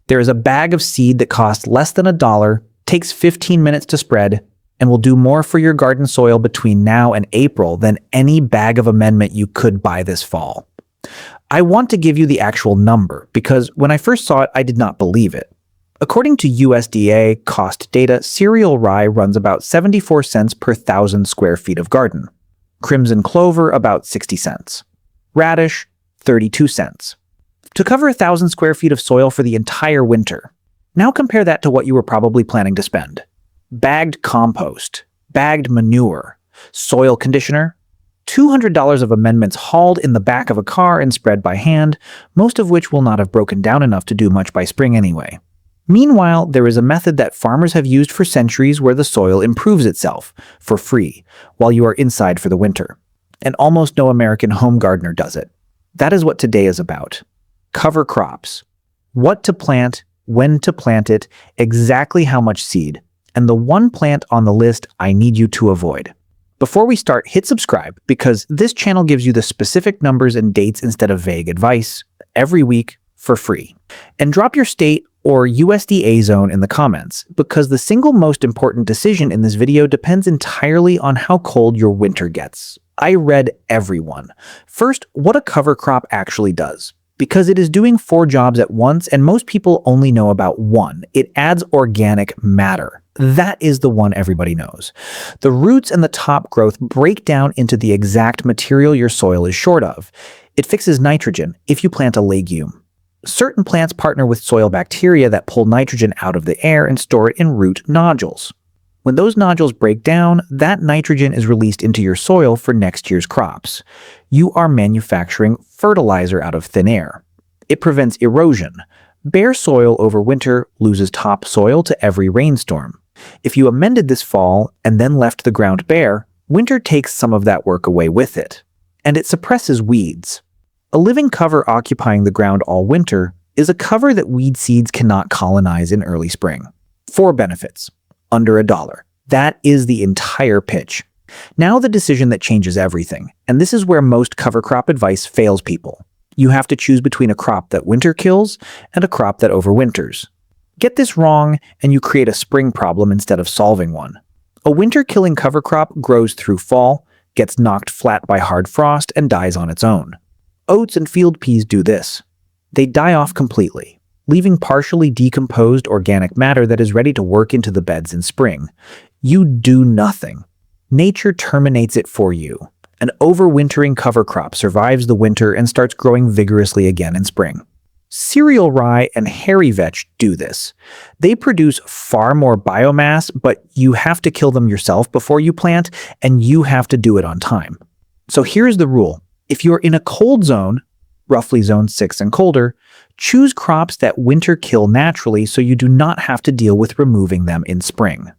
There is a bag of seed that costs less than $1, takes 15 minutes to spread, and will do more for your garden soil between now and April than any bag of amendment you could buy this fall. I want to give you the actual number because when I first saw it, I did not believe it. According to USDA cost data, cereal rye runs about 74 cents per 1,000 square feet of garden. Crimson clover about 60 cents. Radish, 32 cents. To cover 1,000 square feet of soil for the entire winter. Now compare that to what you were probably planning to spend. Bagged compost, bagged manure, soil conditioner, $200 of amendments hauled in the back of a car and spread by hand, most of which will not have broken down enough to do much by spring anyway. Meanwhile, there is a method that farmers have used for centuries where the soil improves itself, for free, while you are inside for the winter. And almost no American home gardener does it. That is what today is about. Cover crops. What to plant, when to plant it, exactly how much seed, and the one plant on the list I need you to avoid. Before we start, hit subscribe because this channel gives you the specific numbers and dates instead of vague advice every week for free. And drop your state or USDA zone in the comments because the single most important decision in this video depends entirely on how cold your winter gets. I read every one. First, what a cover crop actually does. Because it is doing 4 jobs at once and most people only know about one. It adds organic matter. That is the one everybody knows. The roots and the top growth break down into the exact material your soil is short of. It fixes nitrogen if you plant a legume. Certain plants partner with soil bacteria that pull nitrogen out of the air and store it in root nodules. When those nodules break down, that nitrogen is released into your soil for next year's crops. You are manufacturing fertilizer out of thin air. It prevents erosion. Bare soil over winter loses topsoil to every rainstorm. If you amended this fall and then left the ground bare, winter takes some of that work away with it. And it suppresses weeds. A living cover occupying the ground all winter is a cover that weed seeds cannot colonize in early spring. 4 benefits. Under $1. That is the entire pitch. Now the decision that changes everything, and this is where most cover crop advice fails people. You have to choose between a crop that winter kills and a crop that overwinters. Get this wrong, and you create a spring problem instead of solving one. A winter-killing cover crop grows through fall, gets knocked flat by hard frost, and dies on its own. Oats and field peas do this. They die off completely, leaving partially decomposed organic matter that is ready to work into the beds in spring. You do nothing. Nature terminates it for you. An overwintering cover crop survives the winter and starts growing vigorously again in spring. Cereal rye and hairy vetch do this. They produce far more biomass, but you have to kill them yourself before you plant, and you have to do it on time. So here's the rule. If you're in a cold zone, roughly zone 6 and colder, choose crops that winter kill naturally so you do not have to deal with removing them in spring.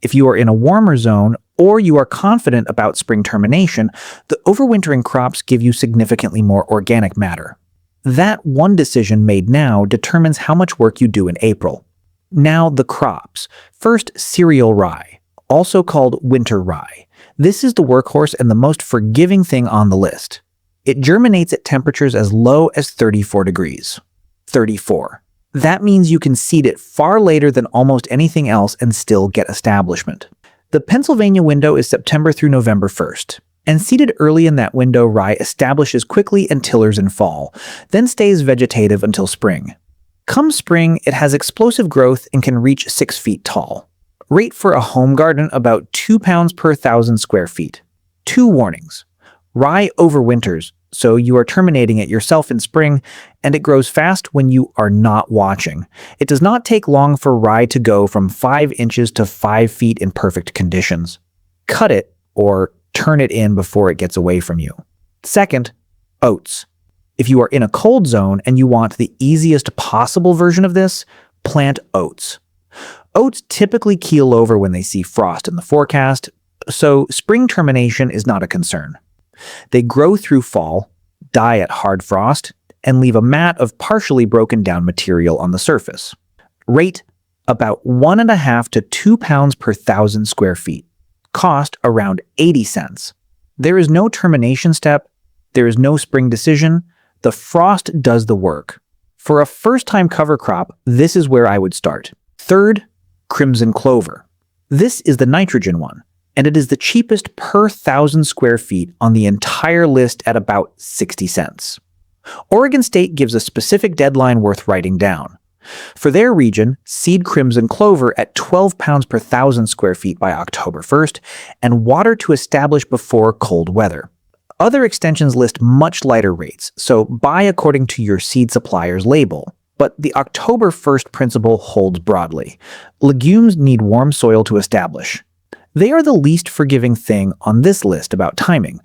If you are in a warmer zone or you are confident about spring termination, the overwintering crops give you significantly more organic matter. That one decision made now determines how much work you do in April. Now the crops. First, cereal rye, also called winter rye. This is the workhorse and the most forgiving thing on the list. It germinates at temperatures as low as 34 degrees. 34. That means you can seed it far later than almost anything else and still get establishment. The Pennsylvania window is September through November 1st. And seeded early in that window, rye establishes quickly and tillers in fall, then stays vegetative until spring. Come spring, it has explosive growth and can reach 6 feet tall. Rate for a home garden about 2 pounds per 1,000 square feet. 2 warnings. Rye overwinters, so you are terminating it yourself in spring, and it grows fast when you are not watching. It does not take long for rye to go from 5 inches to 5 feet in perfect conditions. Cut it, or turn it in before it gets away from you. Second, oats. If you are in a cold zone and you want the easiest possible version of this, plant oats. Oats typically keel over when they see frost in the forecast, so spring termination is not a concern. They grow through fall, die at hard frost, and leave a mat of partially broken down material on the surface. Rate about 1.5 to 2 pounds per 1,000 square feet. Cost around 80 cents. There is no termination step. There is no spring decision. The frost does the work. For a first-time cover crop, this is where I would start. Third, crimson clover. This is the nitrogen one, and it is the cheapest per 1,000 square feet on the entire list at about 60 cents. Oregon State gives a specific deadline worth writing down. For their region, seed crimson clover at 12 pounds per 1,000 square feet by October 1st, and water to establish before cold weather. Other extensions list much lighter rates, so buy according to your seed supplier's label. But the October 1st principle holds broadly. Legumes need warm soil to establish. They are the least forgiving thing on this list about timing.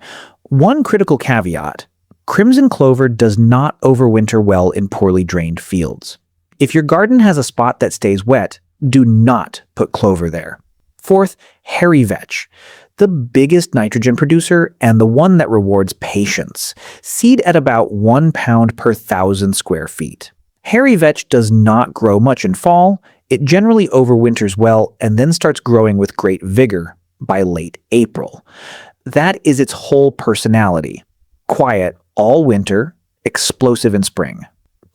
One critical caveat: crimson clover does not overwinter well in poorly drained fields. If your garden has a spot that stays wet, do not put clover there. Fourth, hairy vetch. The biggest nitrogen producer and the one that rewards patience. Seed at about 1 pound per 1,000 square feet. Hairy vetch does not grow much in fall. It generally overwinters well and then starts growing with great vigor by late April. That is its whole personality. Quiet all winter, explosive in spring.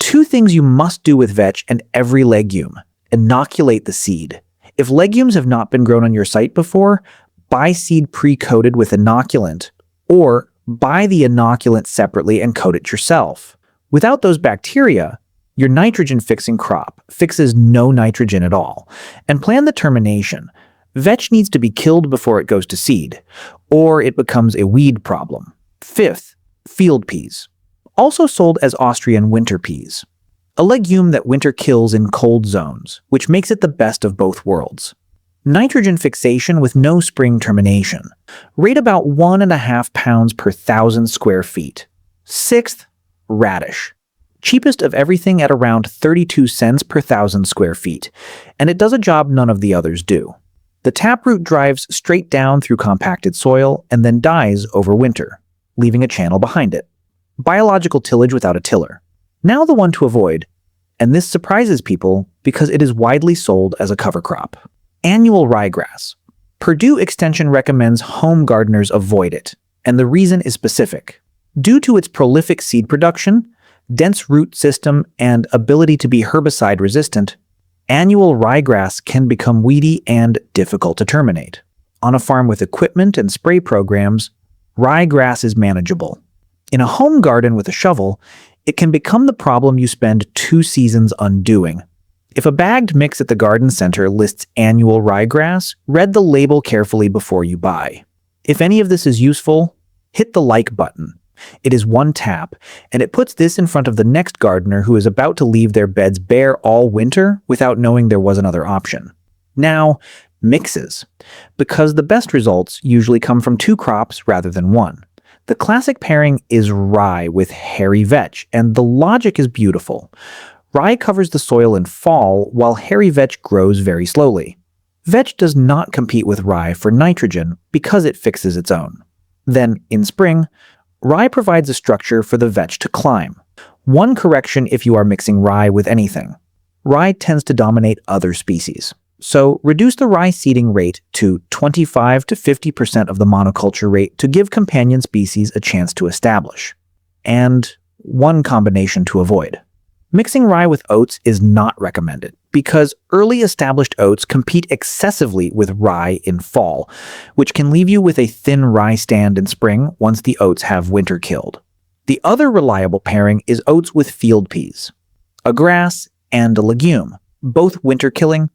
Two things you must do with vetch and every legume. Inoculate the seed. If legumes have not been grown on your site before, buy seed pre-coated with inoculant, or buy the inoculant separately and coat it yourself. Without those bacteria, your nitrogen-fixing crop fixes no nitrogen at all. And plan the termination. Vetch needs to be killed before it goes to seed, or it becomes a weed problem. Fifth, field peas. Also sold as Austrian winter peas. A legume that winter kills in cold zones, which makes it the best of both worlds. Nitrogen fixation with no spring termination. Rate about 1.5 pounds per 1,000 square feet. Sixth, radish. Cheapest of everything at around 32 cents per 1,000 square feet, and it does a job none of the others do. The taproot drives straight down through compacted soil and then dies over winter, leaving a channel behind it. Biological tillage without a tiller. Now the one to avoid, and this surprises people because it is widely sold as a cover crop. Annual ryegrass. Purdue Extension recommends home gardeners avoid it, and the reason is specific. Due to its prolific seed production, dense root system, and ability to be herbicide resistant, annual ryegrass can become weedy and difficult to terminate. On a farm with equipment and spray programs, ryegrass is manageable. In a home garden with a shovel, it can become the problem you spend 2 seasons undoing. If a bagged mix at the garden center lists annual ryegrass, read the label carefully before you buy. If any of this is useful, hit the like button. It is one tap, and it puts this in front of the next gardener who is about to leave their beds bare all winter without knowing there was another option. Now, mixes. Because the best results usually come from 2 crops rather than 1. The classic pairing is rye with hairy vetch, and the logic is beautiful. Rye covers the soil in fall, while hairy vetch grows very slowly. Vetch does not compete with rye for nitrogen because it fixes its own. Then, in spring, rye provides a structure for the vetch to climb. One correction if you are mixing rye with anything. Rye tends to dominate other species. So reduce the rye seeding rate to 25 to 50% of the monoculture rate to give companion species a chance to establish. And one combination to avoid. Mixing rye with oats is not recommended because early established oats compete excessively with rye in fall, which can leave you with a thin rye stand in spring once the oats have winter killed. The other reliable pairing is oats with field peas, a grass and a legume, both winter killing,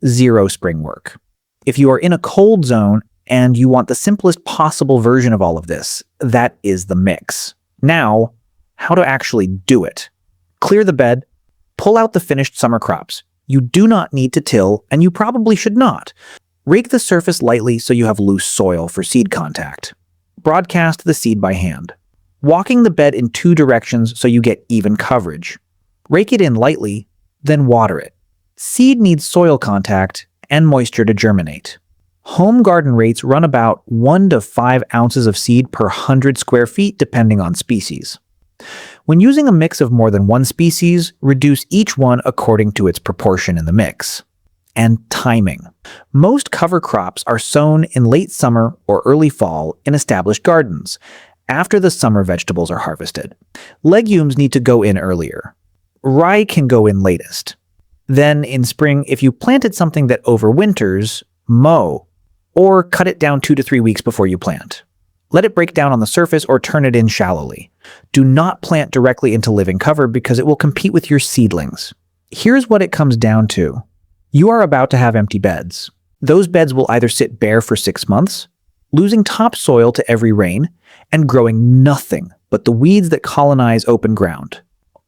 0 spring work. If you are in a cold zone and you want the simplest possible version of all of this, that is the mix. Now, how to actually do it. Clear the bed, pull out the finished summer crops. You do not need to till, and you probably should not. Rake the surface lightly so you have loose soil for seed contact. Broadcast the seed by hand. Walking the bed in 2 directions so you get even coverage. Rake it in lightly, then water it. Seed needs soil contact and moisture to germinate. Home garden rates run about 1 to 5 ounces of seed per 100 square feet depending on species. When using a mix of more than 1 species, reduce each one according to its proportion in the mix. And timing. Most cover crops are sown in late summer or early fall in established gardens, after the summer vegetables are harvested. Legumes need to go in earlier. Rye can go in latest. Then in spring, if you planted something that overwinters, mow, or cut it down 2 to 3 weeks before you plant. Let it break down on the surface or turn it in shallowly. Do not plant directly into living cover because it will compete with your seedlings. Here's what it comes down to. You are about to have empty beds. Those beds will either sit bare for 6 months, losing topsoil to every rain, and growing nothing but the weeds that colonize open ground.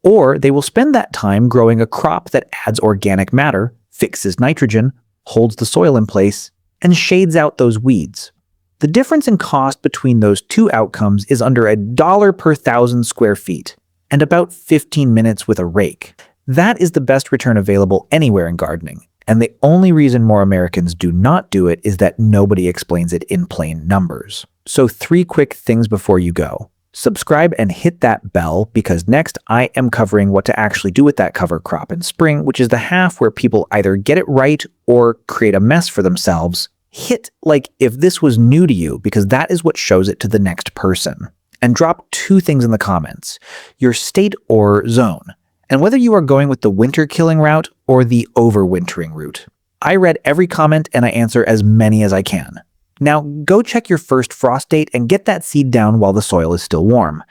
Or they will spend that time growing a crop that adds organic matter, fixes nitrogen, holds the soil in place, and shades out those weeds. The difference in cost between those two outcomes is under $1 per 1,000 square feet, and about 15 minutes with a rake. That is the best return available anywhere in gardening, and the only reason more Americans do not do it is that nobody explains it in plain numbers. So 3 quick things before you go. Subscribe and hit that bell because next I am covering what to actually do with that cover crop in spring, which is the half where people either get it right or create a mess for themselves. Hit like if this was new to you because that is what shows it to the next person. And drop 2 things in the comments, your state or zone, and whether you are going with the winter killing route or the overwintering route. I read every comment and I answer as many as I can. Now go check your first frost date and get that seed down while the soil is still warm.